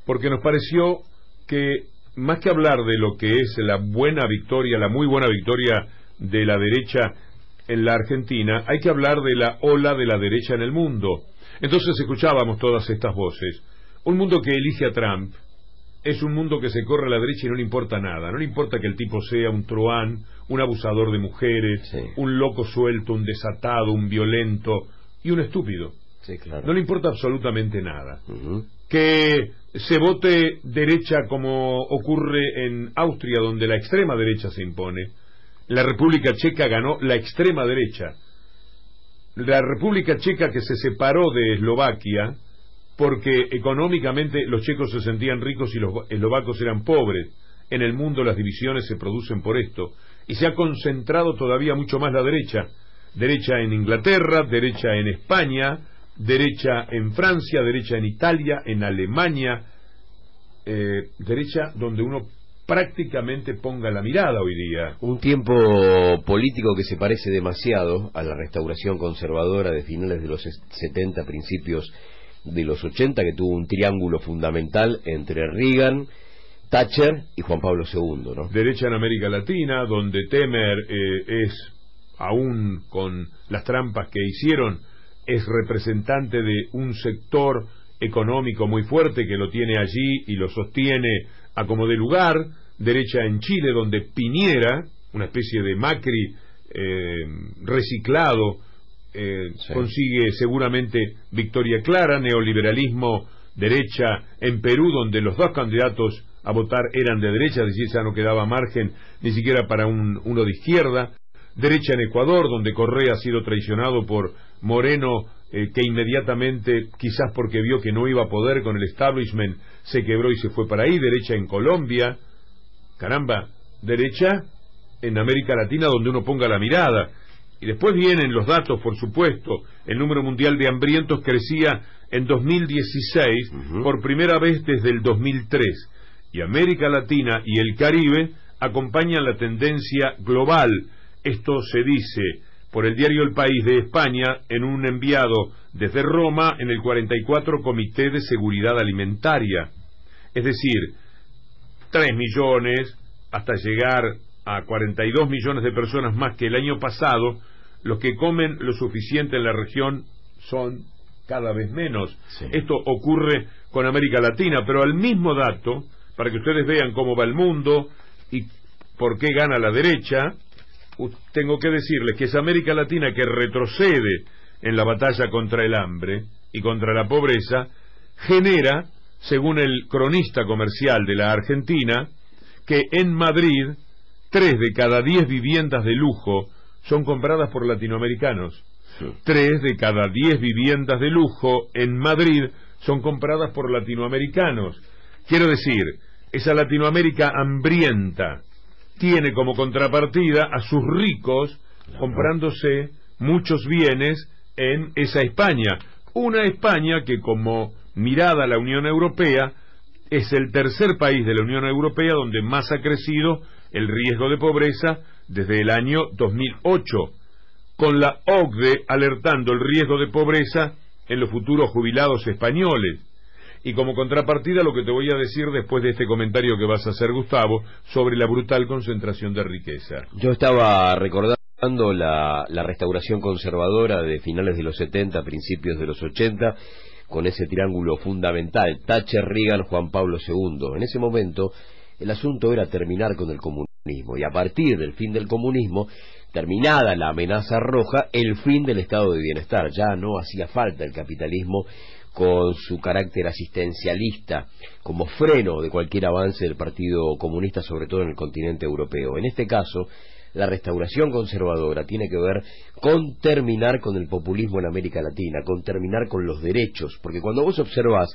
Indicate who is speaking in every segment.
Speaker 1: porque nos pareció que, más que hablar de lo que es la buena victoria, la muy buena victoria de la derecha en la Argentina, hay que hablar de la ola de la derecha en el mundo. Entonces escuchábamos todas estas voces. Un mundo que elige a Trump es un mundo que se corre a la derecha y no le importa nada. No le importa que el tipo sea un truán, un abusador de mujeres, sí, un loco suelto, un desatado, un violento y un estúpido.
Speaker 2: Sí, claro.
Speaker 1: No le importa absolutamente nada. Que se vote derecha como ocurre en Austria, donde la extrema derecha se impone. La República Checa ganó la extrema derecha. La República Checa, que se separó de Eslovaquia porque económicamente los checos se sentían ricos y los eslovacos eran pobres. En el mundo las divisiones se producen por esto, y se ha concentrado todavía mucho más la derecha. Derecha en Inglaterra, derecha en España, derecha en Francia, derecha en Italia, en Alemania, derecha donde uno prácticamente ponga la mirada hoy día.
Speaker 2: Un tiempo político que se parece demasiado a la restauración conservadora de finales de los 70, principios de los 80, que tuvo un triángulo fundamental entre Reagan, Thatcher y Juan Pablo II, ¿no?
Speaker 1: Derecha en América Latina, donde Temer es, aún con las trampas que hicieron, es representante de un sector económico muy fuerte que lo tiene allí y lo sostiene a como de lugar. Derecha en Chile, donde Piñera, una especie de Macri reciclado, sí, consigue seguramente victoria clara. Neoliberalismo, derecha en Perú, donde los dos candidatos a votar eran de derecha, es decir, ya no quedaba margen ni siquiera para uno de izquierda. Derecha en Ecuador, donde Correa ha sido traicionado por Moreno, que inmediatamente, quizás porque vio que no iba a poder con el establishment, se quebró y se fue para ahí. Derecha en Colombia, caramba, derecha en América Latina, donde uno ponga la mirada. Y después vienen los datos, por supuesto. El número mundial de hambrientos crecía en 2016 por primera vez desde el 2003, y América Latina y el Caribe acompañan la tendencia global. Esto se dice por el diario El País de España en un enviado desde Roma en el 44 Comité de Seguridad Alimentaria. Es decir, 3 millones hasta llegar a 42 millones de personas más que el año pasado. Los que comen lo suficiente en la región son cada vez menos. Sí. Esto ocurre con América Latina, pero al mismo dato, para que ustedes vean cómo va el mundo y por qué gana la derecha, tengo que decirles que es América Latina que retrocede en la batalla contra el hambre y contra la pobreza, genera, según el cronista comercial de la Argentina, que en Madrid 3 de cada 10 viviendas de lujo son compradas por latinoamericanos. Sí. 3 de cada 10 viviendas de lujo en Madrid son compradas por latinoamericanos. Quiero decir, esa Latinoamérica hambrienta tiene como contrapartida a sus ricos comprándose muchos bienes en esa España. Una España que, como mirada a la Unión Europea, es el tercer país de la Unión Europea donde más ha crecido el riesgo de pobreza desde el año 2008, con la OCDE alertando el riesgo de pobreza en los futuros jubilados españoles. Y como contrapartida, lo que te voy a decir después de este comentario que vas a hacer, Gustavo, sobre la brutal concentración de riqueza.
Speaker 2: Yo estaba recordando la restauración conservadora de finales de los 70, principios de los 80, con ese triángulo fundamental, Thatcher, Reagan, Juan Pablo II. En ese momento, el asunto era terminar con el comunismo, y a partir del fin del comunismo, terminada la amenaza roja, el fin del estado de bienestar. Ya no hacía falta el capitalismo con su carácter asistencialista como freno de cualquier avance del Partido Comunista, sobre todo en el continente europeo. En este caso, la restauración conservadora tiene que ver con terminar con el populismo en América Latina, con terminar con los derechos, porque cuando vos observás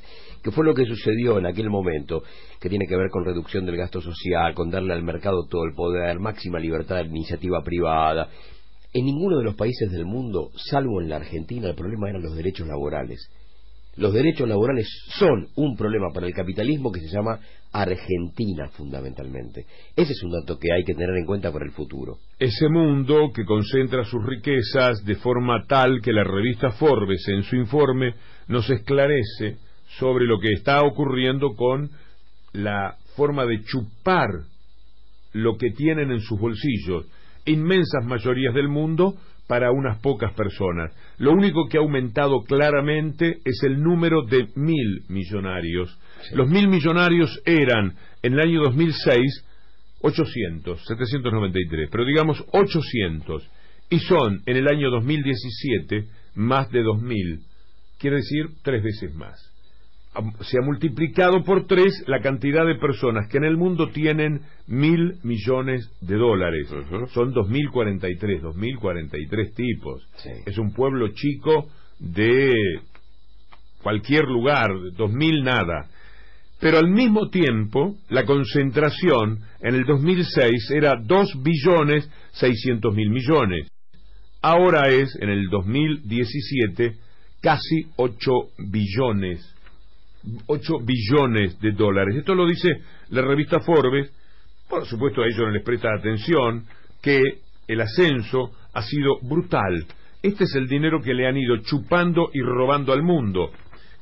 Speaker 2: que fue lo que sucedió en aquel momento, que tiene que ver con reducción del gasto social, con darle al mercado todo el poder, máxima libertad de la iniciativa privada, en ninguno de los países del mundo, salvo en la Argentina, el problema eran los derechos laborales. Los derechos laborales son un problema para el capitalismo que se llama Argentina, fundamentalmente. Ese es un dato que hay que tener en cuenta para el futuro.
Speaker 1: Ese mundo que concentra sus riquezas de forma tal que la revista Forbes, en su informe, nos esclarece sobre lo que está ocurriendo con la forma de chupar lo que tienen en sus bolsillos inmensas mayorías del mundo para unas pocas personas. Lo único que ha aumentado claramente es el número de 1.000 millonarios. Sí. Los 1.000 millonarios eran en el año 2006 793, pero digamos 800, y son en el año 2017 más de 2.000, quiere decir 3 veces más. Se ha multiplicado por 3 la cantidad de personas que en el mundo tienen 1.000 millones de dólares. Son 2.043 tipos. Sí. Es un pueblo chico de cualquier lugar, 2.000 nada. Pero al mismo tiempo, la concentración en el 2006 era 2.600.000 millones. Ahora es, en el 2017, casi 8 billones de dólares. Esto lo dice la revista Forbes. Por supuesto, a ellos no les presta atención que el ascenso ha sido brutal. Este es el dinero que le han ido chupando y robando al mundo.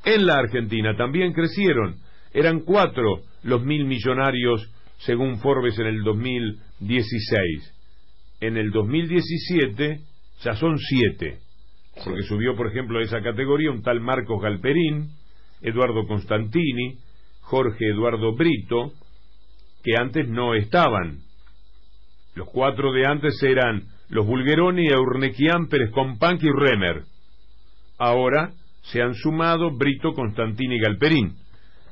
Speaker 1: En la Argentina también crecieron. Eran 4 los 1.000 millonarios según Forbes en el 2016. En el 2017 ya son 7, porque subió, por ejemplo, a esa categoría un tal Marcos Galperín, Eduardo Constantini, Jorge Eduardo Brito, que antes no estaban. Los 4 de antes eran los Bulgeroni, Eurnequian, Pérez Companc y Remer. Ahora se han sumado Brito, Constantini y Galperín.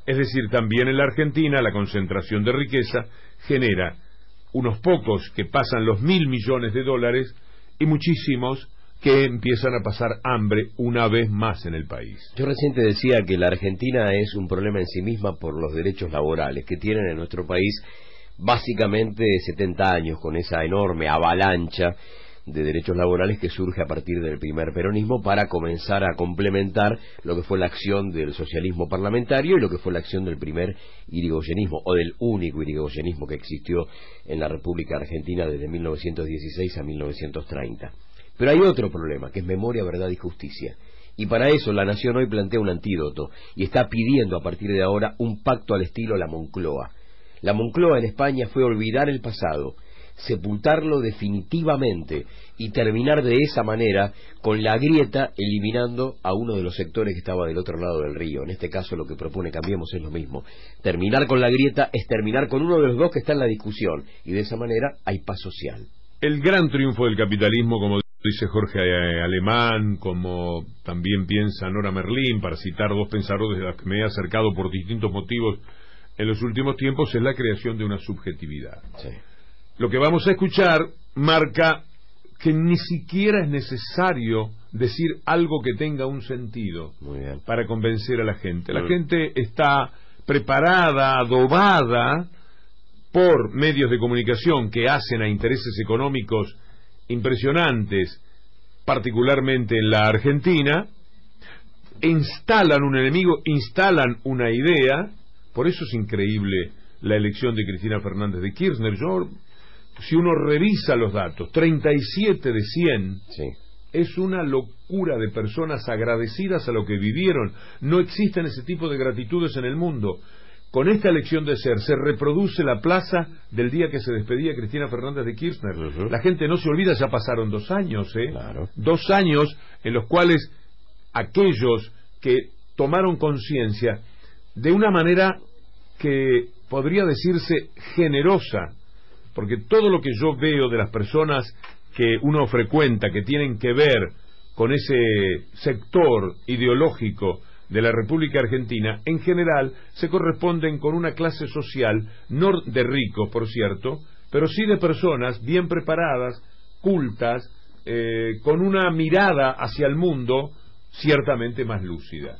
Speaker 1: Es decir, también en la Argentina la concentración de riqueza genera unos pocos que pasan los 1.000 millones de dólares y muchísimos que empiezan a pasar hambre una vez más en el país.
Speaker 2: Yo recién te decía que la Argentina es un problema en sí misma por los derechos laborales que tienen en nuestro país básicamente 70 años, con esa enorme avalancha de derechos laborales que surge a partir del primer peronismo para comenzar a complementar lo que fue la acción del socialismo parlamentario y lo que fue la acción del primer irigoyenismo, o del único irigoyenismo que existió en la República Argentina desde 1916 a 1930. Pero hay otro problema, que es memoria, verdad y justicia. Y para eso la Nación hoy plantea un antídoto y está pidiendo a partir de ahora un pacto al estilo la Moncloa. La Moncloa en España fue olvidar el pasado, sepultarlo definitivamente y terminar de esa manera con la grieta, eliminando a uno de los sectores que estaba del otro lado del río. En este caso lo que propone Cambiemos es lo mismo. Terminar con la grieta es terminar con uno de los dos que está en la discusión, y de esa manera hay paz social.
Speaker 1: El gran triunfo del capitalismo, como dice Jorge Alemán, como también piensa Nora Merlín, para citar 2 pensadores de los que me he acercado por distintos motivos en los últimos tiempos, es la creación de una subjetividad. Sí. Lo que vamos a escuchar marca que ni siquiera es necesario decir algo que tenga un sentido para convencer a la gente. La gente está preparada, adobada por medios de comunicación que hacen a intereses económicos impresionantes, particularmente en la Argentina, instalan un enemigo, instalan una idea. Por eso es increíble la elección de Cristina Fernández de Kirchner. Si uno revisa los datos, 37 de 100, sí, es una locura de personas agradecidas a lo que vivieron. No existen ese tipo de gratitudes en el mundo. Con esta elección de ser, se reproduce la plaza del día que se despedía Cristina Fernández de Kirchner. La gente no se olvida, ya pasaron 2 años, Claro. 2 años en los cuales aquellos que tomaron conciencia de una manera que podría decirse generosa, porque todo lo que yo veo de las personas que uno frecuenta, que tienen que ver con ese sector ideológico de la República Argentina, en general se corresponden con una clase social, no de ricos, por cierto, pero sí de personas bien preparadas, cultas, con una mirada hacia el mundo ciertamente más lúcida.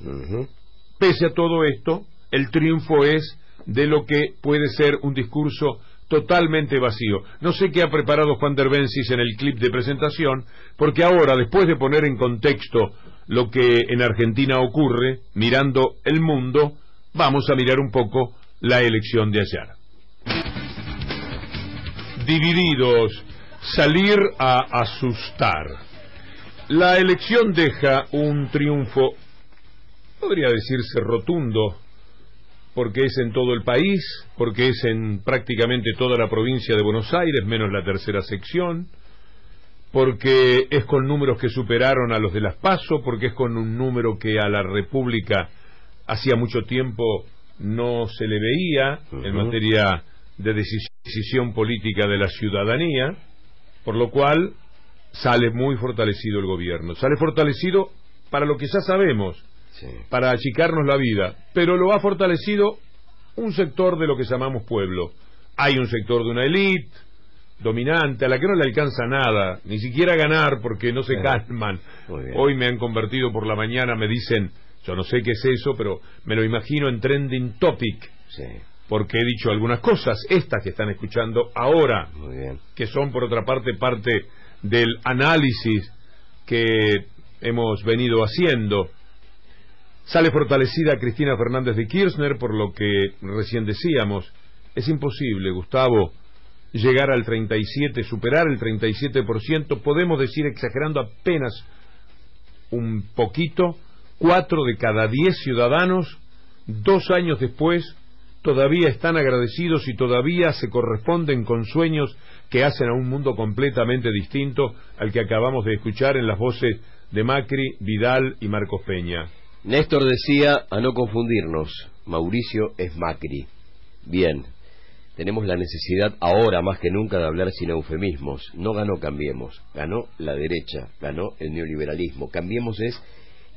Speaker 1: Pese a todo esto, el triunfo es de lo que puede ser un discurso totalmente vacío. No sé qué ha preparado Juan Derbencis en el clip de presentación, porque ahora, después de poner en contexto lo que en Argentina ocurre, mirando el mundo, vamos a mirar un poco la elección de ayer. Divididos, salir a asustar. La elección deja un triunfo podría decirse rotundo, porque es en todo el país, porque es en prácticamente toda la provincia de Buenos Aires, menos la tercera sección, porque es con números que superaron a los de las PASO, porque es con un número que a la República hacía mucho tiempo no se le veía en materia de decisión política de la ciudadanía, por lo cual sale muy fortalecido el gobierno. Sale fortalecido para lo que ya sabemos, para achicarnos la vida, pero lo ha fortalecido un sector de lo que llamamos pueblo. Hay un sector de una élite dominante a la que no le alcanza nada, ni siquiera ganar, porque no se calman. Hoy me han convertido por la mañana, me dicen, yo no sé qué es eso, pero me lo imagino en trending topic, porque he dicho algunas cosas, estas que están escuchando ahora, que son por otra parte del análisis que hemos venido haciendo. Sale fortalecida Cristina Fernández de Kirchner, por lo que recién decíamos, es imposible, Gustavo, llegar al 37%, superar el 37%, podemos decir, exagerando apenas un poquito, 4 de cada 10 ciudadanos, 2 años después, todavía están agradecidos y todavía se corresponden con sueños que hacen a un mundo completamente distinto al que acabamos de escuchar en las voces de Macri, Vidal y Marcos Peña.
Speaker 2: Néstor decía, a no confundirnos, Mauricio es Macri. Bien, tenemos la necesidad ahora más que nunca de hablar sin eufemismos. No ganó Cambiemos, ganó la derecha, ganó el neoliberalismo. Cambiemos es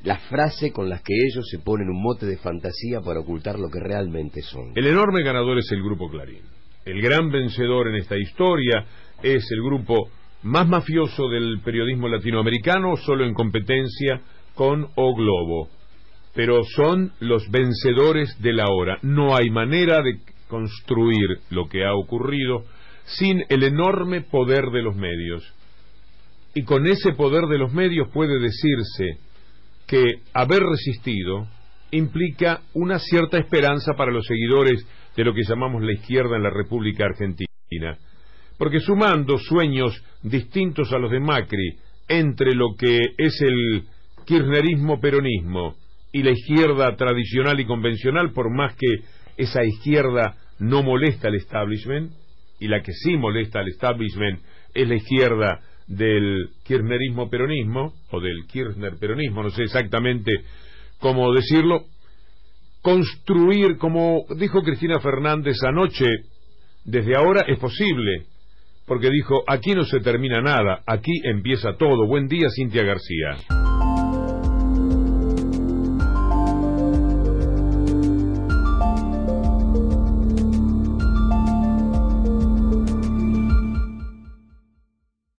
Speaker 2: la frase con la que ellos se ponen un mote de fantasía para ocultar lo que realmente son.
Speaker 1: El enorme ganador es el Grupo Clarín. El gran vencedor en esta historia es el grupo más mafioso del periodismo latinoamericano, solo en competencia con O Globo. Pero son los vencedores de la hora. No hay manera de construir lo que ha ocurrido sin el enorme poder de los medios. Y con ese poder de los medios puede decirse que haber resistido implica una cierta esperanza para los seguidores de lo que llamamos la izquierda en la República Argentina. Porque sumando sueños distintos a los de Macri entre lo que es el kirchnerismo-peronismo y la izquierda tradicional y convencional, por más que esa izquierda no molesta al establishment, y la que sí molesta al establishment es la izquierda del kirchnerismo-peronismo, o del Kirchner-peronismo, no sé exactamente cómo decirlo, construir, como dijo Cristina Fernández anoche, desde ahora es posible, porque dijo, aquí no se termina nada, aquí empieza todo. Buen día, Cintia García.